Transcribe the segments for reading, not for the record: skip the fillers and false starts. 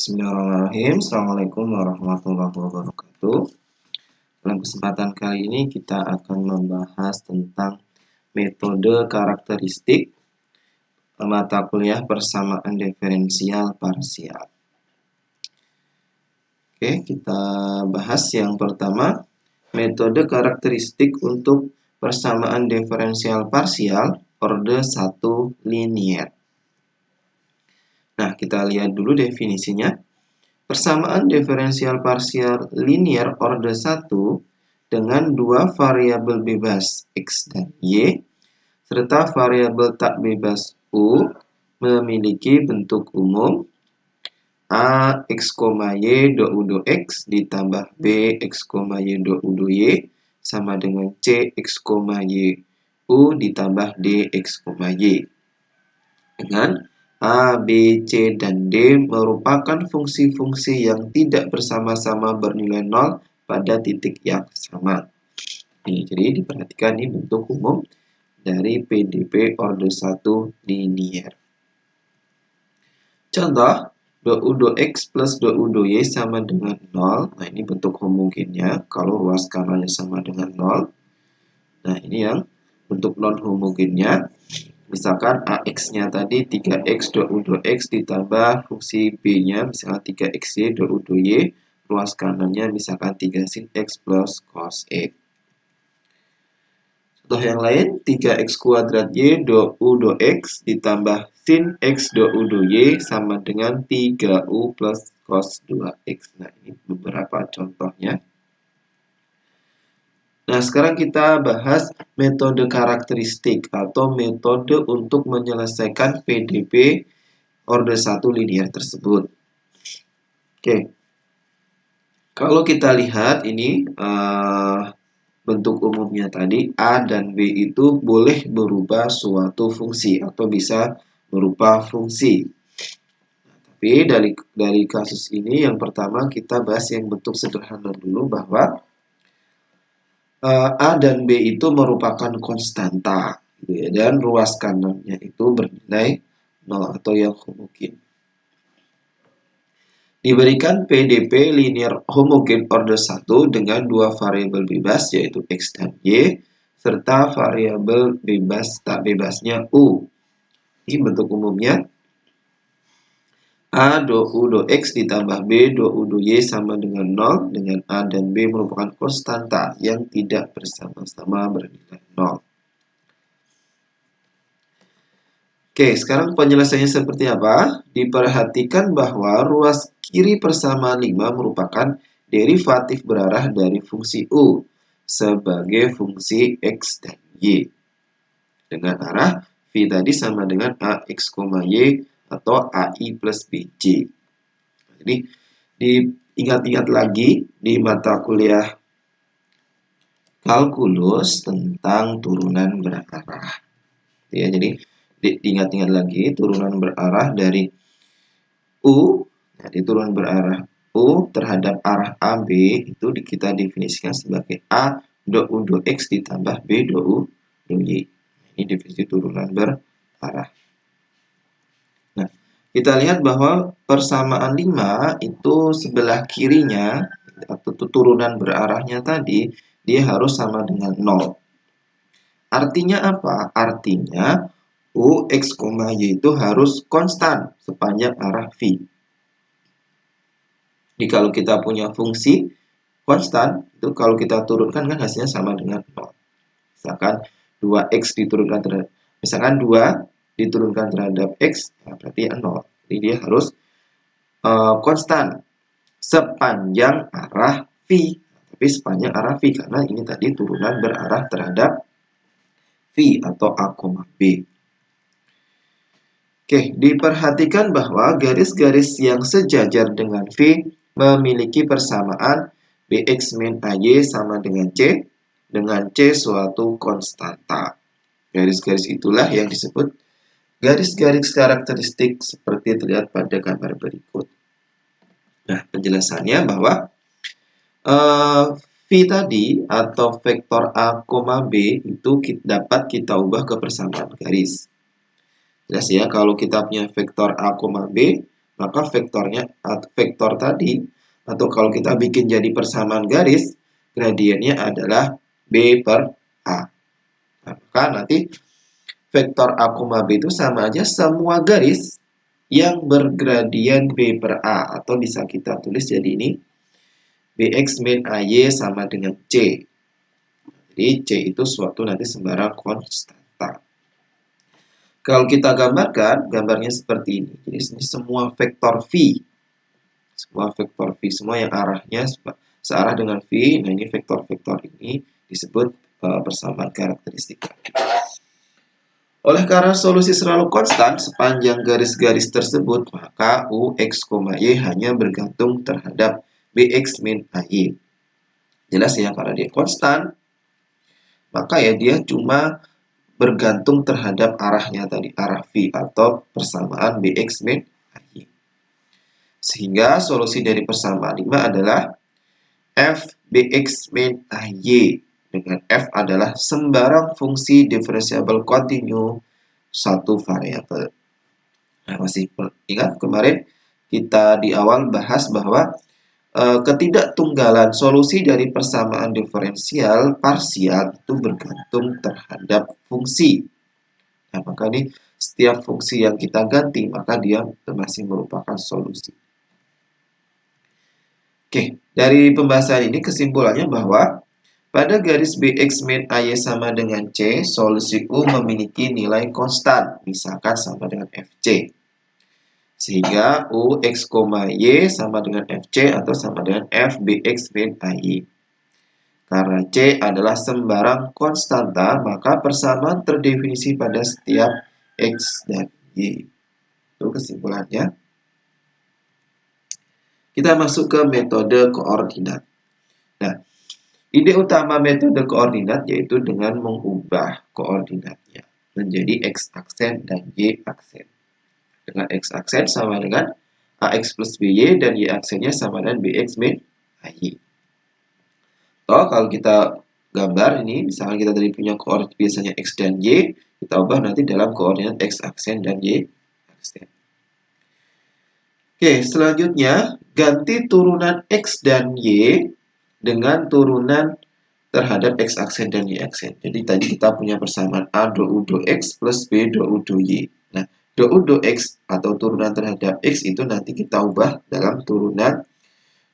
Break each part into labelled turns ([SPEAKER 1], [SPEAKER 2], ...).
[SPEAKER 1] Bismillahirrahmanirrahim. Assalamualaikum warahmatullahi wabarakatuh. Dalam kesempatan kali ini kita akan membahas tentang metode karakteristik mata kuliah persamaan diferensial parsial. Oke, kita bahas yang pertama, metode karakteristik untuk persamaan diferensial parsial orde 1 linier. Nah, kita lihat dulu definisinya. Persamaan diferensial parsial linier orde 1 dengan dua variabel bebas X dan Y serta variabel tak bebas U memiliki bentuk umum A X, Y do U do X ditambah B X, Y do U do Y sama dengan C X, Y U ditambah D X, Y. Dengan A, B, C, dan D merupakan fungsi-fungsi yang tidak bersama-sama bernilai 0 pada titik yang sama. Jadi diperhatikan ini bentuk umum dari PDP orde 1 linier. Contoh, do U do X plus do U do Y sama dengan 0. Nah, ini bentuk homogennya kalau ruas kanalnya sama dengan 0. Nah, ini yang bentuk non-homogennya. Misalkan AX-nya tadi 3X do U do X ditambah fungsi B-nya misalkan 3XY do U do Y, ruas kanannya misalkan 3 sin X plus cos X. Contoh yang lain, 3X kuadrat Y do U do X ditambah sin X do U do Y sama dengan 3U plus cos 2X. Nah, ini beberapa contohnya. Nah, sekarang kita bahas metode karakteristik atau metode untuk menyelesaikan PDP orde 1 linier tersebut. Oke. Kalau kita lihat ini bentuk umumnya tadi A dan B itu boleh berubah suatu fungsi atau bisa berupa fungsi. Tapi dari kasus ini yang pertama kita bahas yang bentuk sederhana dulu bahwa A dan B itu merupakan konstanta, gitu ya, dan ruas kanannya itu bernilai 0 atau yang homogen. Diberikan PDP linier homogen orde 1 dengan dua variabel bebas yaitu X dan Y serta variabel bebas tak bebasnya U. Ini bentuk umumnya A do U do X ditambah B do U do Y sama dengan 0, dengan A dan B merupakan konstanta yang tidak bersama-sama bernilai 0. Oke, sekarang penyelesaiannya seperti apa? Diperhatikan bahwa ruas kiri persamaan 5 merupakan derivatif berarah dari fungsi U sebagai fungsi X dan Y. Dengan arah V tadi sama dengan AX, Y atau AI plus BJ. Jadi diingat-ingat lagi di mata kuliah kalkulus tentang turunan berarah. Ya, jadi diingat-ingat lagi turunan berarah dari U, jadi turunan berarah U terhadap arah AB itu kita definisikan sebagai A do U do X ditambah B do U do Y. Ini definisi turunan berarah. Nah, kita lihat bahwa persamaan 5 itu sebelah kirinya atau turunan berarahnya tadi dia harus sama dengan 0. Artinya apa? Artinya U, X, Y itu harus konstan sepanjang arah V. Jadi kalau kita punya fungsi konstan, itu kalau kita turunkan kan hasilnya sama dengan 0. Misalkan 2X diturunkan terhadap, misalkan 2 diturunkan terhadap X, nah berarti 0. Jadi dia harus konstan sepanjang arah V. Tapi sepanjang arah V, karena ini tadi turunan berarah terhadap V atau A, B. Oke, diperhatikan bahwa garis-garis yang sejajar dengan V memiliki persamaan BX min AY sama dengan C suatu konstanta. Garis-garis itulah yang disebut garis-garis karakteristik seperti terlihat pada gambar berikut. Nah, penjelasannya bahwa V tadi atau vektor A, B itu dapat kita ubah ke persamaan garis. Jelas ya, kalau kita punya vektor A, B, maka vektor tadi, atau kalau kita bikin jadi persamaan garis, gradiennya adalah B per A. Nah, maka nanti vektor A, B itu sama aja semua garis yang bergradien B per A, atau bisa kita tulis jadi ini Bx min AY sama dengan C. Jadi C itu suatu nanti sembarang konstanta. Kalau kita gambarkan, gambarnya seperti ini. Jadi ini semua vektor V. Semua vektor V, semua yang arahnya searah dengan V. Nah, ini vektor-vektor ini disebut persamaan karakteristik. Oleh karena solusi selalu konstan sepanjang garis-garis tersebut, maka U, X, Y hanya bergantung terhadap Bx min AY. Jelas ya, karena dia konstan, maka ya dia cuma bergantung terhadap arahnya tadi, arah V atau persamaan Bx min AY. Sehingga solusi dari persamaan 5 adalah F Bx min AY, dengan F adalah sembarang fungsi diferensiabel kontinu satu variabel. Nah, masih ingat kemarin kita di awal bahas bahwa ketidaktunggalan solusi dari persamaan diferensial parsial itu bergantung terhadap fungsi. Nah, maka ini setiap fungsi yang kita ganti, maka dia masih merupakan solusi. Oke, dari pembahasan ini kesimpulannya bahwa pada garis Bx min AY sama dengan C, solusi U memiliki nilai konstan, misalkan sama dengan Fc. Sehingga U, X, Y sama dengan Fc atau sama dengan F, Bx min AY. Karena C adalah sembarang konstanta, maka persamaan terdefinisi pada setiap X dan Y. Itu kesimpulannya. Kita masuk ke metode koordinat. Nah, ide utama metode koordinat yaitu dengan mengubah koordinatnya menjadi X aksen dan Y aksen. Dengan X aksen sama dengan AX plus BY dan Y aksennya sama dengan BX min AY. Kalau kita gambar ini, misalnya kita tadi punya koordinat biasanya X dan Y, kita ubah nanti dalam koordinat X aksen dan Y aksen. Oke, selanjutnya ganti turunan X dan Y dengan turunan terhadap X aksen dan Y aksen. Jadi tadi kita punya persamaan A do U do X plus B do U do Y. Nah, do U do X atau turunan terhadap X itu nanti kita ubah dalam turunan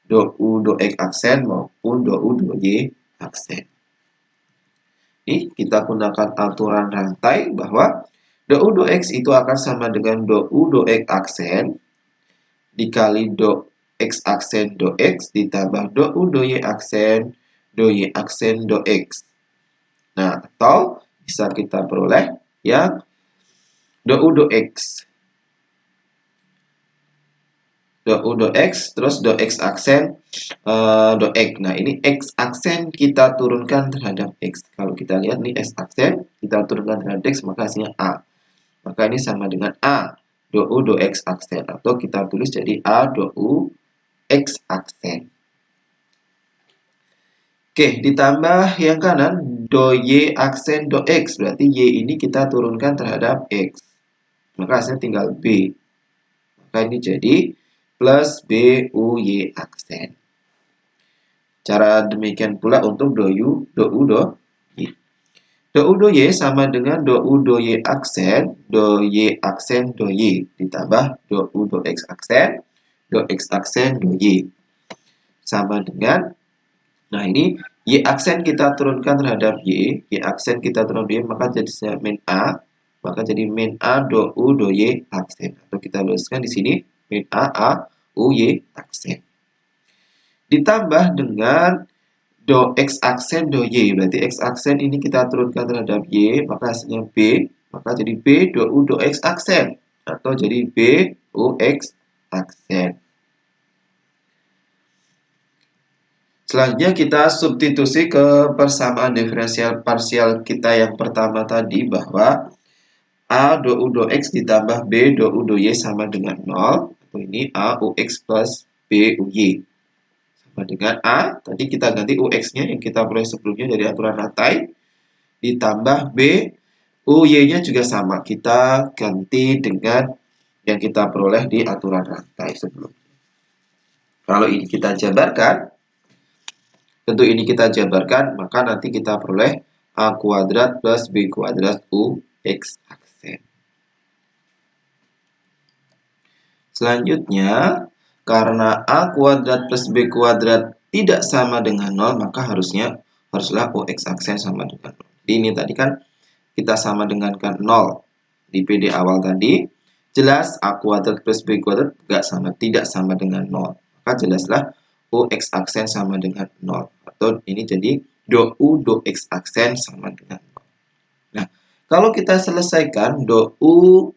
[SPEAKER 1] do U do X aksen maupun do U do Y aksen. Ini kita gunakan aturan rantai bahwa do U do X itu akan sama dengan do U do X aksen dikali do X aksen do X ditambah do U do Y aksen do Y aksen do X. Nah, atau bisa kita peroleh yang do U do X. Do U do X, terus do X aksen do X. Nah, ini X aksen kita turunkan terhadap X. Kalau kita lihat nih X aksen, kita turunkan terhadap X, maka hasilnya A. Maka ini sama dengan A do U do X aksen. Atau kita tulis jadi A do U X aksen. Oke, ditambah yang kanan do Y aksen do X. Berarti Y ini kita turunkan terhadap X. Maka hasilnya tinggal B. Maka ini jadi plus B U Y aksen. Cara demikian pula untuk do U do Y. Do U do Y sama dengan do U do Y aksen do Y ditambah do U do X aksen do X aksen do Y. Sama dengan, nah ini Y aksen kita turunkan terhadap Y aksen kita turunkan Y, maka jadi min A, maka jadi min A do U do Y aksen. Atau kita tuliskan di sini min A U Y aksen. Ditambah dengan do X aksen do Y. Berarti X aksen ini kita turunkan terhadap Y, maka hasilnya B. Maka jadi B do U do X aksen. Atau jadi B U X aksen. Selanjutnya kita substitusi ke persamaan diferensial parsial kita yang pertama tadi bahwa A do U do X ditambah B do U do Y sama dengan 0. Atau ini A U X plus B U Y. Sama dengan A, tadi kita ganti U X-nya yang kita peroleh sebelumnya dari aturan rantai. Ditambah B, U Y-nya juga sama. Kita ganti dengan yang kita peroleh di aturan rantai sebelumnya. Kalau ini kita jabarkan, tentu ini kita jabarkan, maka nanti kita peroleh A kuadrat plus B kuadrat U X aksen. Selanjutnya, karena A kuadrat plus B kuadrat tidak sama dengan 0, maka haruslah UX aksen sama dengan 0. Jadi ini tadi kan kita sama dengan 0 di PD awal tadi. Jelas A kuadrat plus B kuadrat tidak sama dengan 0. Maka jelaslah UX aksen sama dengan 0. Atau ini jadi do U do X aksen sama dengan 0. Nah, kalau kita selesaikan do U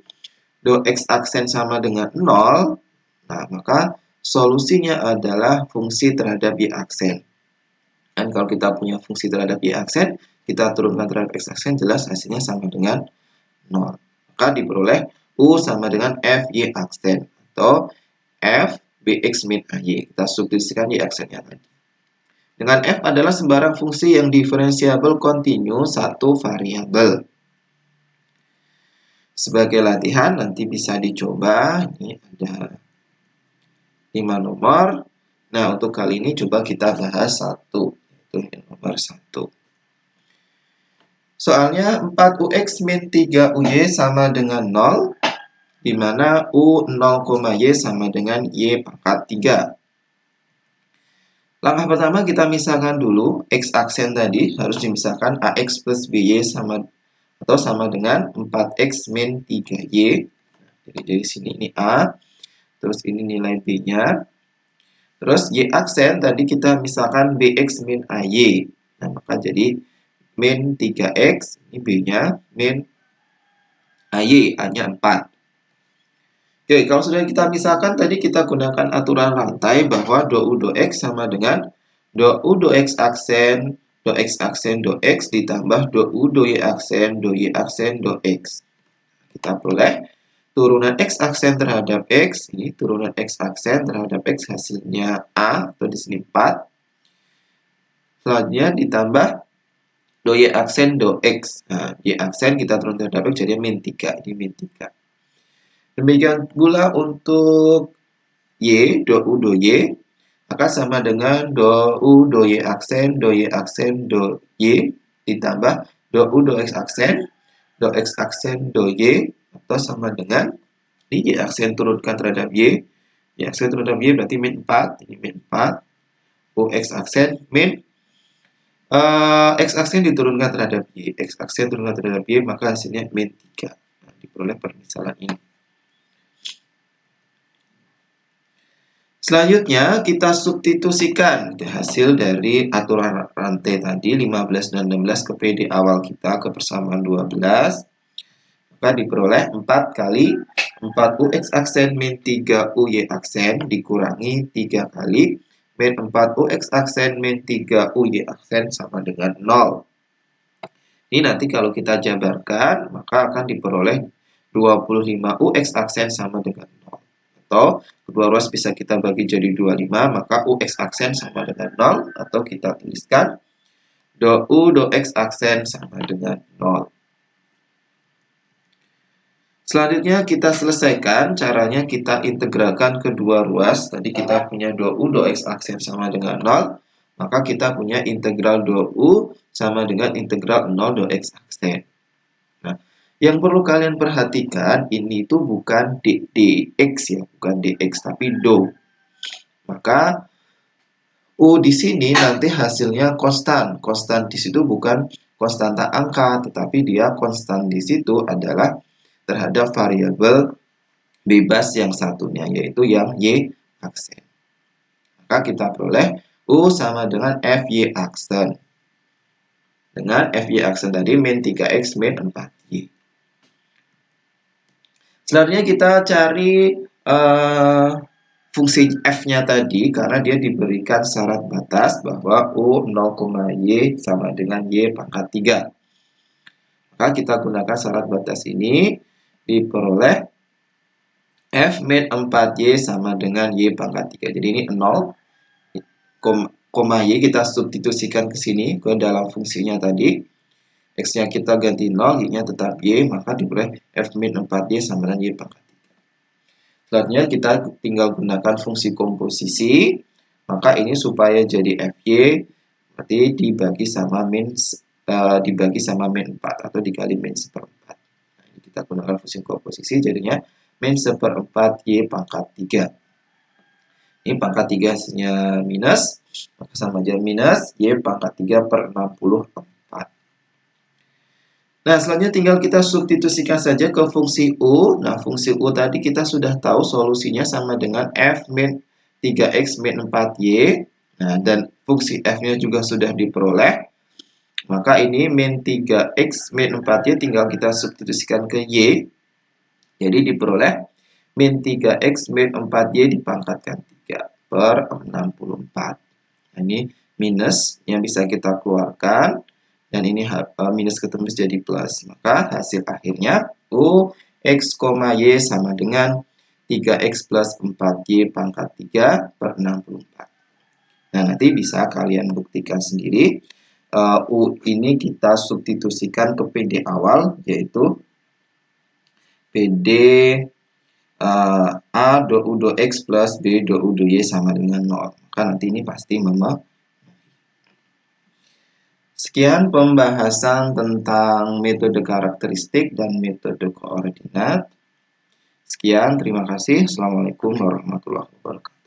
[SPEAKER 1] do X aksen sama dengan 0, nah maka solusinya adalah fungsi terhadap Y aksen. Dan kalau kita punya fungsi terhadap Y aksen, kita turunkan terhadap X aksen, jelas hasilnya sama dengan 0. Maka diperoleh U sama dengan F Y aksen atau F Bx min AY. Kita substitusikan Y aksennya tadi. Dengan F adalah sembarang fungsi yang diferensiabel kontinu satu variabel. Sebagai latihan nanti bisa dicoba. Ini ada 5 nomor. Nah, untuk kali ini coba kita bahas satu. Itu yang nomor 1. Soalnya 4UX min 3UY sama dengan 0, di mana U 0,Y sama dengan Y pangkat 3. Langkah pertama kita misahkan dulu. X aksen tadi harus dimisahkan AX plus BY sama dengan 4X min 3Y. Jadi dari sini ini A, terus ini nilai B-nya. Terus Y aksen tadi kita misalkan BX min AY. Nah, maka jadi min 3X, ini B-nya, min AY, A-nya 4. Oke, kalau sudah kita misalkan, tadi kita gunakan aturan rantai bahwa do U do X sama dengan do U do X aksen, do X aksen, do X ditambah do U do Y aksen, do Y aksen, do X. Kita peroleh turunan X aksen terhadap X, ini turunan X aksen terhadap X hasilnya A, atau di sini 4. Selanjutnya ditambah do Y aksen, do X. Nah, Y aksen kita turun terhadap X jadi min 3, ini min 3. Demikian pula untuk Y, do U do Y, maka sama dengan do U do Y aksen, do Y aksen, do Y, ditambah do U do X aksen, do X aksen, do Y, atau sama dengan Y aksen turunkan terhadap Y, Y aksen turun terhadap Y berarti min 4, ini min 4, U X aksen, min X aksen diturunkan terhadap Y, X aksen turunkan terhadap Y, maka hasilnya min 3. Nah, diperoleh permisalan ini. Selanjutnya kita substitusikan hasil dari aturan rantai tadi 15 dan 16 ke PD awal kita ke persamaan 12. Maka diperoleh 4 kali 4UX aksen min 3UY aksen dikurangi 3 kali min 4UX aksen min 3UY aksen sama dengan 0. Ini nanti kalau kita jabarkan maka akan diperoleh 25UX aksen sama dengan 0. Atau kedua ruas bisa kita bagi jadi 25, maka UX aksen sama dengan 0, atau kita tuliskan do U do X aksen sama dengan 0. Selanjutnya kita selesaikan, caranya kita integralkan kedua ruas. Tadi kita punya do U do X aksen sama dengan 0, maka kita punya integral do U sama dengan integral 0 do X aksen. Nah, yang perlu kalian perhatikan, ini tuh bukan dx ya, bukan dx, tapi do. Maka U di sini nanti hasilnya konstan. Konstan di situ bukan konstanta angka, tetapi dia konstan di situ adalah terhadap variabel bebas yang satunya, yaitu yang Y aksen. Maka kita peroleh U sama dengan FY aksen. Dengan FY aksen tadi min 3X min 4Y. Selanjutnya kita cari fungsi f-nya tadi karena dia diberikan syarat batas bahwa U 0,y sama dengan y pangkat 3. Maka kita gunakan syarat batas ini diperoleh f min 4y sama dengan y pangkat 3. Jadi ini 0, y kita substitusikan ke sini ke dalam fungsinya tadi. X-nya kita ganti 0, Y-nya tetap Y, maka diperoleh F min 4Y sama dengan Y pangkat 3. Selanjutnya kita tinggal gunakan fungsi komposisi, maka ini supaya jadi FY berarti dibagi sama min 4 atau dikali min 1/4. Nah, ini kita gunakan fungsi komposisi jadinya min 1/4 Y pangkat 3. Ini pangkat 3 hasilnya minus, maka sama aja minus Y pangkat 3 per 64. Nah, selanjutnya tinggal kita substitusikan saja ke fungsi U. Nah, fungsi U tadi kita sudah tahu solusinya sama dengan F min 3X min 4Y. Nah, dan fungsi F-nya juga sudah diperoleh. Maka ini min 3X min 4Y tinggal kita substitusikan ke Y. Jadi diperoleh min 3X min 4Y dipangkatkan 3 per 64. Nah, ini minus yang bisa kita keluarkan. Dan ini minus ketemu jadi plus. Maka hasil akhirnya U X, Y sama dengan 3X plus 4Y pangkat 3 per 64. Nah, nanti bisa kalian buktikan sendiri. U ini kita substitusikan ke PD awal, yaitu PD A do U do X plus B do U do Y sama dengan 0. Maka nanti ini pasti memenuhi. Sekian pembahasan tentang metode karakteristik dan metode koordinat. Sekian, terima kasih. Assalamualaikum warahmatullahi wabarakatuh.